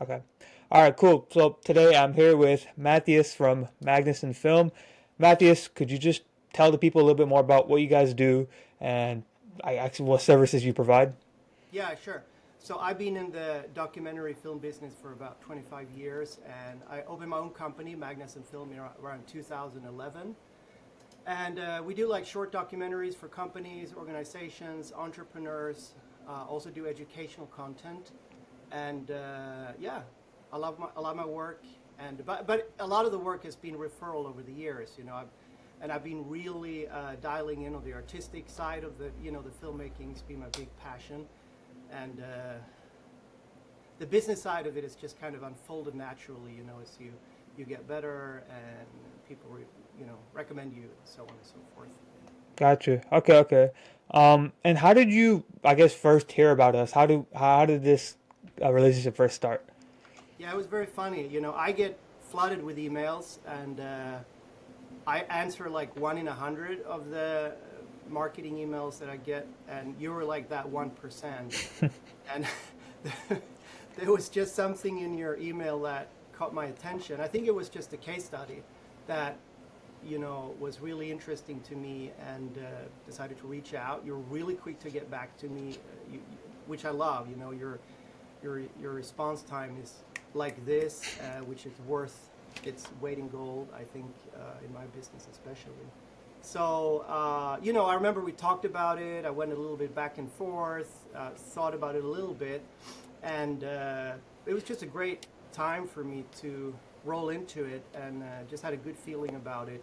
Okay. All right, cool. So today I'm here with Mathias from Magnason Film. Mathias, could you just tell the people a little bit more about what you guys do and actually what services you provide? Yeah, sure. So I've been in the documentary film business for about 25 years, and I opened my own company, Magnason Film, around 2011. And we do like short documentaries for companies, organizations, entrepreneurs. Also do educational content, and yeah, I love my work. And but a lot of the work has been referral over the years. I've been really dialing in on the artistic side of the filmmaking's been my big passion, and the business side of it is just kind of unfolded naturally, as you get better and people recommend you and so on and so forth. Gotcha. Okay, okay. And how did you, I guess, first hear about us? How did this relationship first start? Yeah, it was very funny. I get flooded with emails, and I answer like 1 in 100 of the marketing emails that I get, and you were like that 1%. And there was just something in your email that caught my attention. I think it was just a case study that was really interesting to me, and decided to reach out. You're really quick to get back to me, which I love. Your response time is like this, which is worth its weight in gold, I think, in my business especially. So, I remember we talked about it. I went a little bit back and forth, thought about it a little bit, and it was just a great time for me to roll into it, and just had a good feeling about it,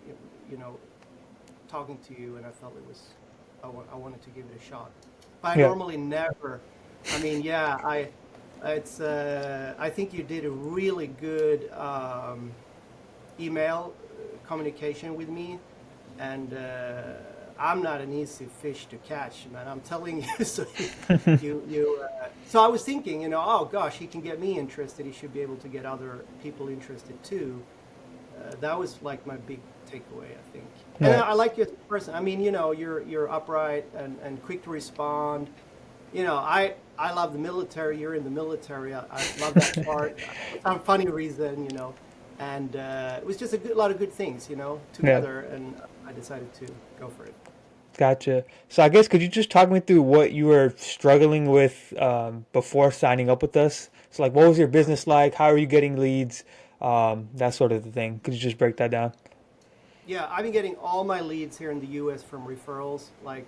talking to you, and I felt I wanted to give it a shot. But I Yeah. normally never, I mean, yeah, I think you did a really good email communication with me, and I'm not an easy fish to catch, man. I'm telling you. So so I was thinking, oh gosh, he can get me interested. He should be able to get other people interested too. That was like my big takeaway, I think. And Yeah. I like you as a person. I mean, you're upright and quick to respond. I love the military. You're in the military. I love that part. For some funny reason. And it was just lot of good things, Yeah. together, and I decided to go for it. Gotcha. So I guess could you just talk me through what you were struggling with before signing up with us? So like, what was your business like? How are you getting leads? That sort of thing. Could you just break that down? Yeah, I've been getting all my leads here in the U.S. from referrals, like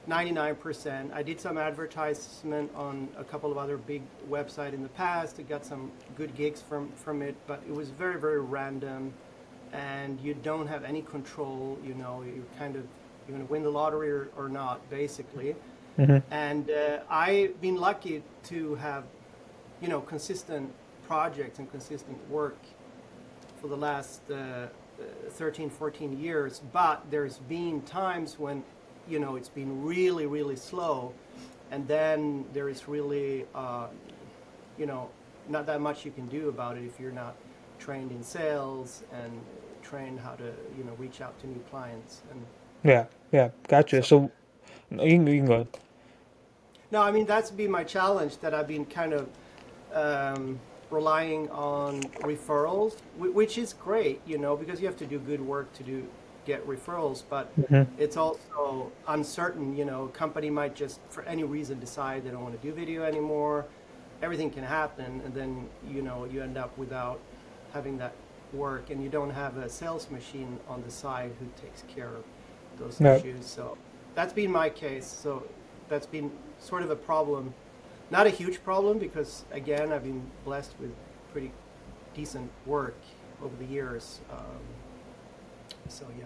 99%. I did some advertisement on a couple of other big websites in the past. I got some good gigs from it, but it was very, very random, and you don't have any control. You kind of, you're going to win the lottery or not, basically. Mm-hmm. And I've been lucky to have, consistent projects and consistent work for the last 13, 14 years. But there's been times when, it's been really, really slow. And then there is really, not that much you can do about it if you're not trained in sales and trained how to, reach out to new clients. And Yeah. Yeah. Gotcha. so So you can go. no, I mean, that's been my challenge, that I've been kind of relying on referrals, which is great, because you have to do good work to get referrals, but Mm-hmm. it's also uncertain. Company might just, for any reason, decide they don't want to do video anymore. Everything can happen, and then, you end up without having that work, and you don't have a sales machine on the side who takes care of those Yeah. issues. So that's been my case. So that's been sort of a problem, not a huge problem, because again, I've been blessed with pretty decent work over the years. So yeah.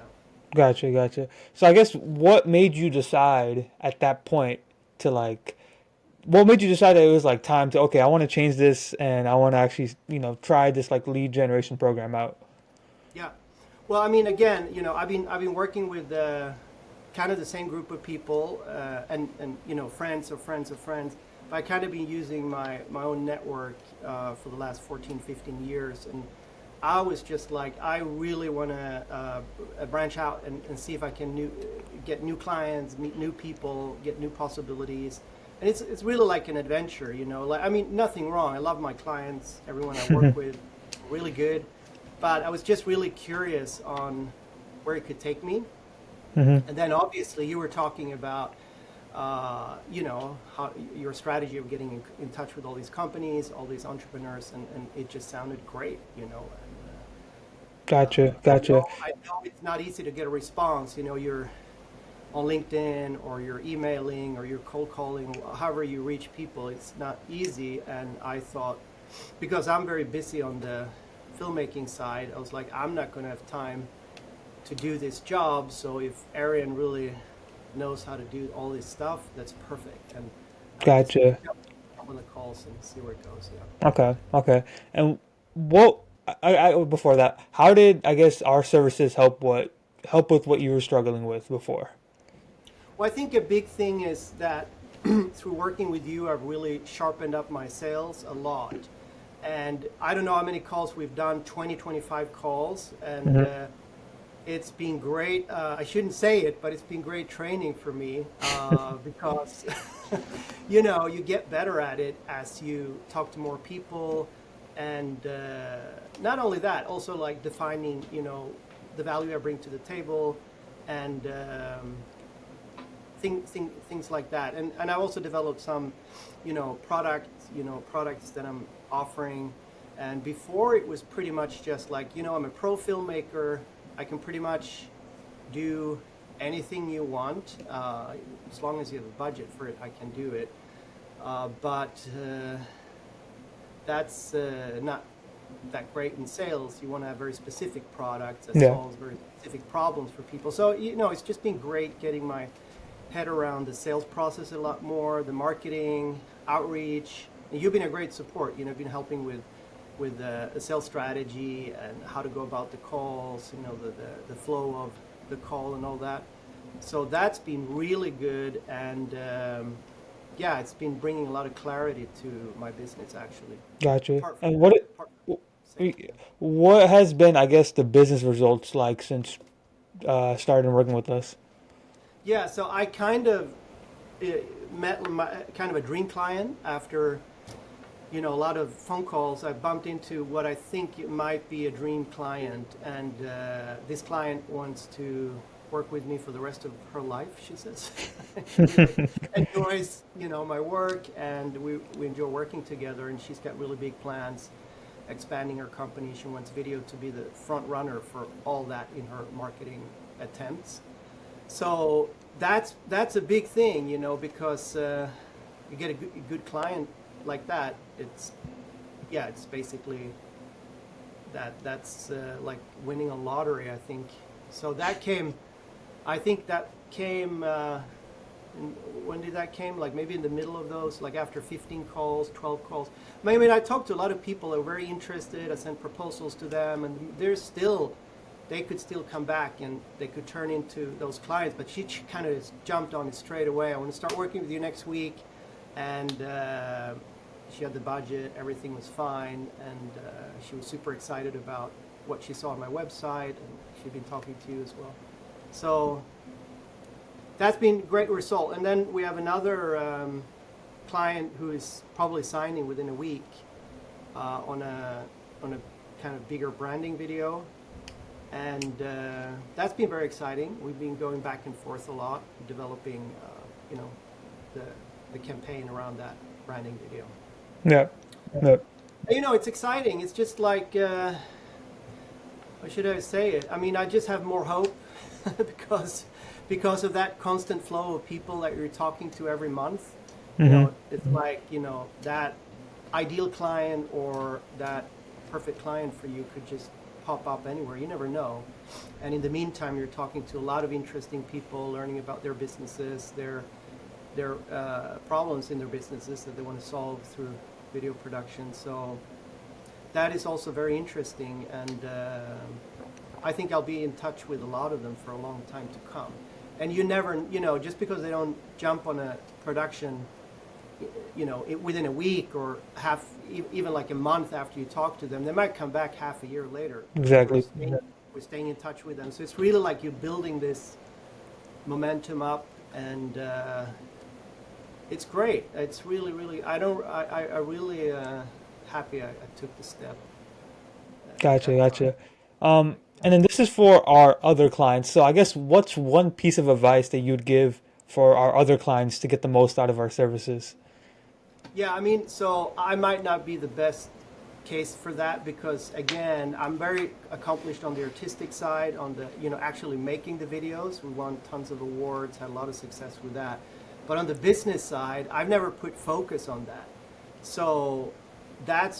Gotcha. Gotcha. So I guess what made you decide at that point to like what made you decide that it was like time to okay, I want to change this and I want to actually try this like lead generation program out. Yeah. Well, I mean, again, I've been working with kind of the same group of people, and friends of friends of friends. But I kind of been using my own network for the last 14, 15 years, and I was just like, I really want to branch out and see if I can get new clients, meet new people, get new possibilities. and it's really like an adventure, you know. Like, I mean, nothing wrong. I love my clients, everyone I work with, really good. But I was just really curious on where it could take me. Hmm. And then obviously you were talking about, you know, how your strategy of getting in touch with all these companies, all these entrepreneurs, and it just sounded great, you know. Gotcha, And gotcha. I know it's not easy to get a response. You know, you're on LinkedIn or you're emailing or you're cold calling, however you reach people, it's not easy. And I thought, because I'm very busy on the filmmaking side, I was like, I'm not going to have time to do this job. So if Arian really knows how to do all this stuff, that's perfect. And I just Gotcha. jump on the calls and see where it goes. Yeah. Okay, okay. And what before that, how did I guess our services help with what you were struggling with before? Well, I think a big thing is that through working with you, I've really sharpened up my sales a lot. And I don't know how many calls we've done, 20, 25 calls. And Hmm. it's been great. I shouldn't say it, but it's been great training for me because, you know, you get better at it as you talk to more people. And not only that, also like defining, you know, the value I bring to the table and things like that. And I also developed some, products that I'm offering. And before it was pretty much just like, you know, I'm a pro filmmaker. I can pretty much do anything you want. As long as you have a budget for it, I can do it. But that's not that great in sales. You want to have very specific products that Yeah, solves very specific problems for people. So, you know, it's just been great getting my head around the sales process a lot more, the marketing, outreach. And you've been a great support. You know, been helping with a sales strategy and how to go about the calls. You know, the flow of the call and all that. So that's been really good, and yeah, it's been bringing a lot of clarity to my business actually. gotcha. Apart from And apart from sales, yeah. what has been, I guess, the business results like since starting working with us? Yeah, so I kind of uh, met kind of a dream client after, you know, a lot of phone calls. I bumped into what I think it might be a dream client, and this client wants to work with me for the rest of her life, she says. She really enjoys, you know, my work, and we enjoy working together, and she's got really big plans expanding her company. She wants video to be the front runner for all that in her marketing attempts. So that's a big thing, you know, because you get a good client like that. It's yeah, it's basically that's like winning a lottery, I think. So that came, I think that came. When did that came? Like maybe in the middle of those, like after 15 calls, 12 calls. I mean, I talked to a lot of people that were very interested. I sent proposals to them, and they're still they could still come back and they could turn into those clients. But she kind of jumped on it straight away. I want to start working with you next week, and she had the budget. Everything was fine, and she was super excited about what she saw on my website, and she'd been talking to you as well. So that's been a great result. And then we have another client who is probably signing within a week on a kind of bigger branding video, and that's been very exciting. We've been going back and forth a lot, developing, you know, the the campaign around that branding video. Yeah, yeah, You know, it's exciting. It's just like, how should I say it? I mean, I just have more hope because because of that constant flow of people that you're talking to every month. You hmm, know, it's like, you know, that ideal client or that perfect client for you could just pop up anywhere. You never know. And in the meantime, you're talking to a lot of interesting people, learning about their businesses, their problems in their businesses that they want to solve through video production. So that is also very interesting, and I think I'll be in touch with a lot of them for a long time to come. And you never, you know, just because they don't jump on a production, you know, within a week or even like a month after you talk to them, they might come back half a year later. exactly. We're staying in touch with them. So it's really like you're building this momentum up, and it's great. It's really, really. I really happy I took the step at Gotcha, that time. gotcha. And then this is for our other clients. So I guess what's one piece of advice that you'd give for our other clients to get the most out of our services? Yeah, I mean, so I might not be the best case for that because again, I'm very accomplished on the artistic side, on the, actually making the videos. We won tons of awards, had a lot of success with that. But on the business side, I've never put focus on that. So I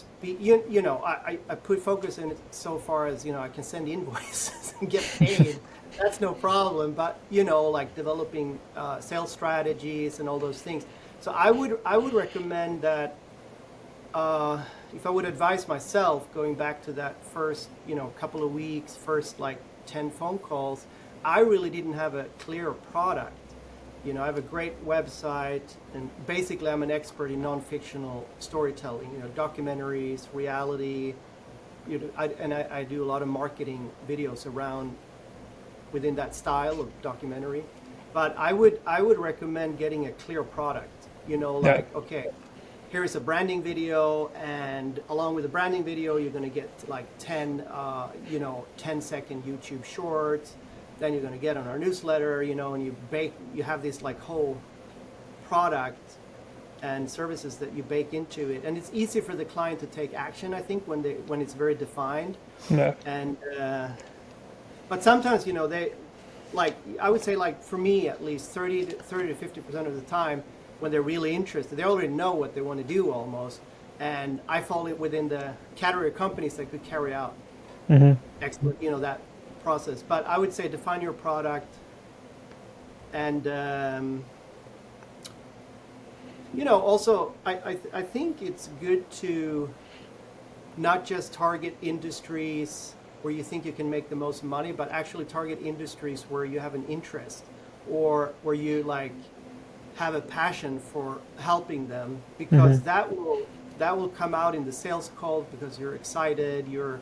put focus in it so far as, I can send invoices and get paid. That's no problem. But, like developing sales strategies and all those things. So I would recommend that if I would advise myself, going back to that first, couple of weeks, first like 10 phone calls, I really didn't have a clear product. I have a great website, and basically I'm an expert in non-fictional storytelling, documentaries, reality, I do a lot of marketing videos around within that style of documentary. But I would recommend getting a clear product, Yeah. like, okay, here's a branding video, and along with the branding video, you're going to get like 10-second YouTube shorts. Then you're going to get on our newsletter, and you have this like whole product and services that you bake into it, and it's easy for the client to take action. I think when it's very defined, Yeah. and but sometimes they like I would say like for me at least 30 to 50% of the time when they're really interested, they already know what they want to do almost, and I fall within the category of companies that could carry out Hmm. excellent, that process. But I would say define your product, and also I think it's good to not just target industries where you think you can make the most money, but actually target industries where you have an interest or where you like have a passion for helping them, because Hmm. that will come out in the sales call because you're excited, you're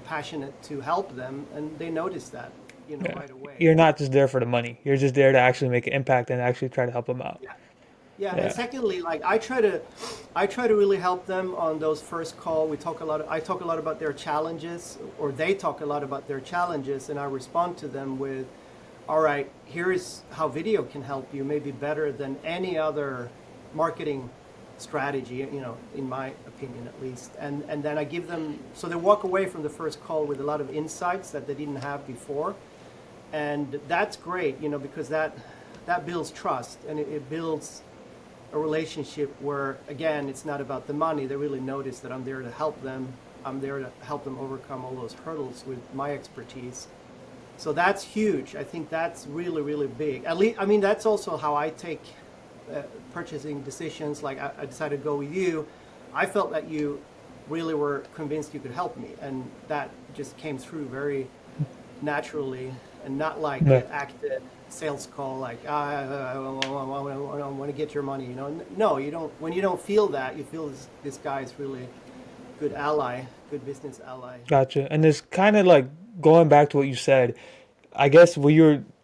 passionate to help them, and they notice that Yeah. right away. You're not just there for the money. You're just there to actually make an impact and actually try to help them out. Yeah. Yeah, and Yeah. secondly, like I try to really help them on those first call. I talk a lot about their challenges, or they talk a lot about their challenges, and I respond to them with, all right, here's how video can help you, maybe better than any other marketing strategy, in my opinion at least. And then I give them, so they walk away from the first call with a lot of insights that they didn't have before. And that's great, because that builds trust, and it builds a relationship where, again, it's not about the money. They really notice that I'm there to help them. I'm there to help them overcome all those hurdles with my expertise. So that's huge. I think that's really, really big. At least, I mean, that's also how I take purchasing decisions. Like I decided to go with you. I felt that you really were convinced you could help me, and that just came through very naturally, and not like Yeah. an acted sales call, like I want to get your money. No, you don't. When you don't feel that, you feel this guy is really good ally, good business ally. Gotcha. And it's kind of like going back to what you said. I guess when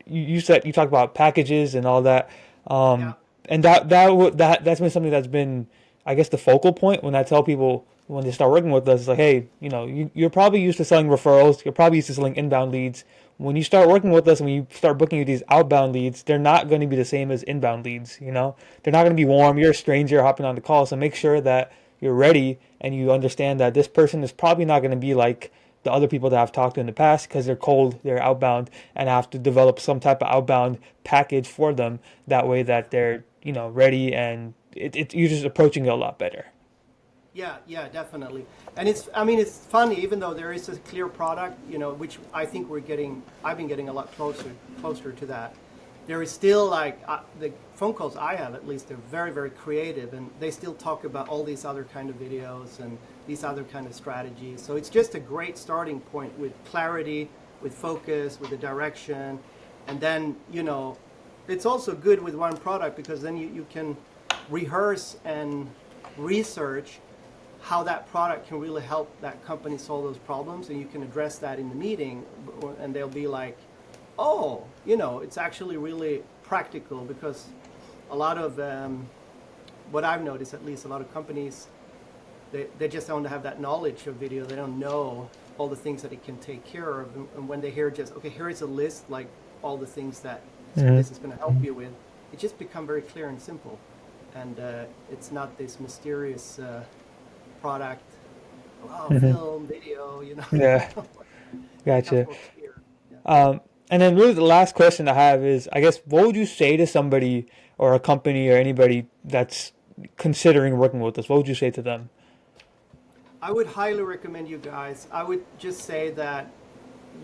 you said you talked about packages and all that, Yeah, and that's been something that's been, I guess, the focal point when I tell people when they start working with us. It's like, hey, you're probably used to selling referrals. You're probably used to selling inbound leads. When you start working with us and when you start booking these outbound leads, they're not going to be the same as inbound leads. They're not going to be warm. You're a stranger hopping on the call, so make sure that you're ready and you understand that this person is probably not going to be like the other people that I've talked to in the past because they're cold, they're outbound, and I have to develop some type of outbound package for them. That way, that they're ready, and you're just approaching it a lot better. yeah, yeah, definitely. And I mean, it's funny, even though there is a clear product, which I think I've been getting a lot closer to that. There is still like the phone calls I have, at least, they're very, very creative, and they still talk about all these other kind of videos and these other kind of strategies. So it's just a great starting point with clarity, with focus, with the direction. And then, it's also good with one product because then you can rehearse and research how that product can really help that company solve those problems, and you can address that in the meeting, and they'll be like, oh, it's actually really practical because a lot of what I've noticed, at least, a lot of companies, they just don't have that knowledge of video. They don't know all the things that it can take care of. And when they hear just, okay, here is a list, like all the things that Hmm. this is going to help you with, it just become very clear and simple. And it's not this mysterious product, wow, Hmm. film, video, you know. Yeah, That's gotcha. what's here. Yeah. And then really the last question I have is, I guess, what would you say to somebody or a company or anybody that's considering working with us? What would you say to them? I would highly recommend you guys. I would just say that,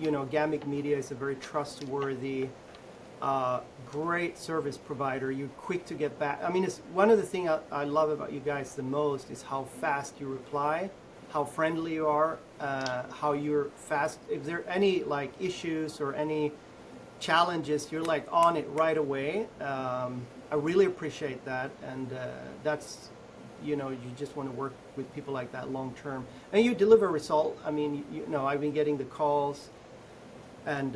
Gamic Media is a very trustworthy, great service provider. You're quick to get back. I mean, it's one of the things I love about you guys the most is how fast you reply, how friendly you are, how you're fast. If there are any like issues or any challenges, you're like on it right away. I really appreciate that, and that's, you just want to work with people like that long term, and you deliver result. I mean, I've been getting the calls, and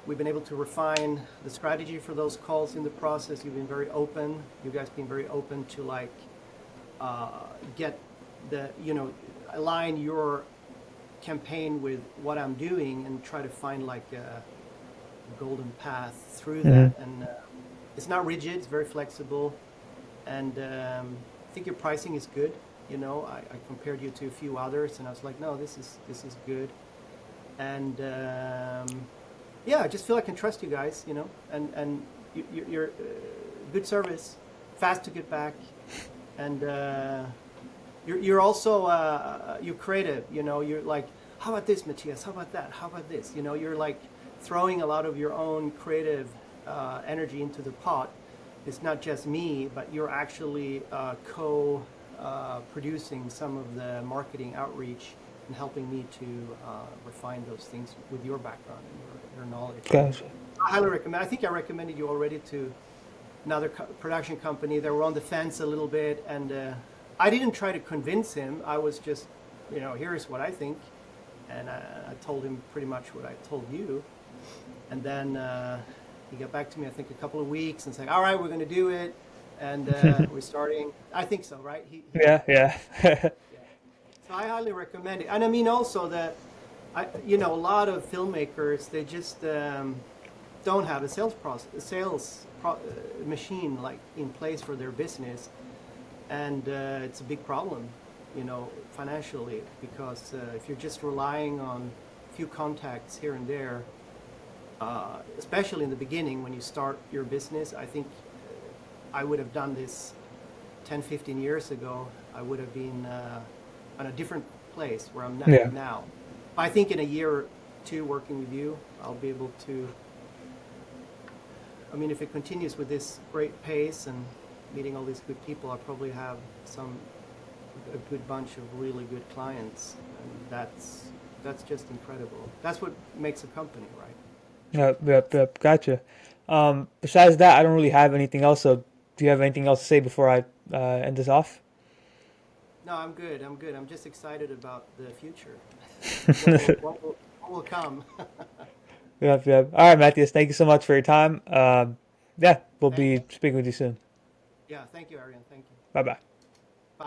we've been able to refine the strategy for those calls in the process. You've been very open. You guys been very open to like get the, align your campaign with what I'm doing and try to find like a golden path through Hmm. that. And it's not rigid, it's very flexible. And I think your pricing is good. I compared you to a few others and I was like, no, this is good. And yeah, I just feel I can trust you guys, and you're good service, fast to get back, and you're also you're creative. You're like, how about this, Matthias? How about that? How about this? You're like throwing a lot of your own creative energy into the pot. It's not just me, but you're actually producing some of the marketing outreach and helping me to refine those things with your background and your knowledge. Gotcha. I highly recommend. I think I recommended you already to another production company. They were on the fence a little bit, and I didn't try to convince him. I was just, here's what I think, and I told him pretty much what I told you, and then he got back to me. I think a couple of weeks and said, "All right, we're going to do it," and we're starting. I think so, right? Yeah, yeah. Yeah. So I highly recommend it. And I mean also that, a lot of filmmakers, they just don't have a sales process, machine like in place for their business. And it's a big problem, financially, because if you're just relying on a few contacts here and there, especially in the beginning when you start your business, I think I would have done this 10, 15 years ago. I would have been on a different place where I'm Yeah. now. I think in a year or two working with you, I'll be able to, I mean, if it continues with this great pace and meeting all these good people, I'll probably have a good bunch of really good clients. And that's just incredible. That's what makes a company, right? Yep, yep, yep. Gotcha. Besides that, I don't really have anything else. So, do you have anything else to say before I end this off? No, I'm good. I'm good. I'm just excited about the future. Yep, What will come? yep. All right, Matthias. Thank you so much for your time. Yeah, we'll Thank be you. speaking with you soon. Yeah, thank you, Arian. Thank you. Bye bye.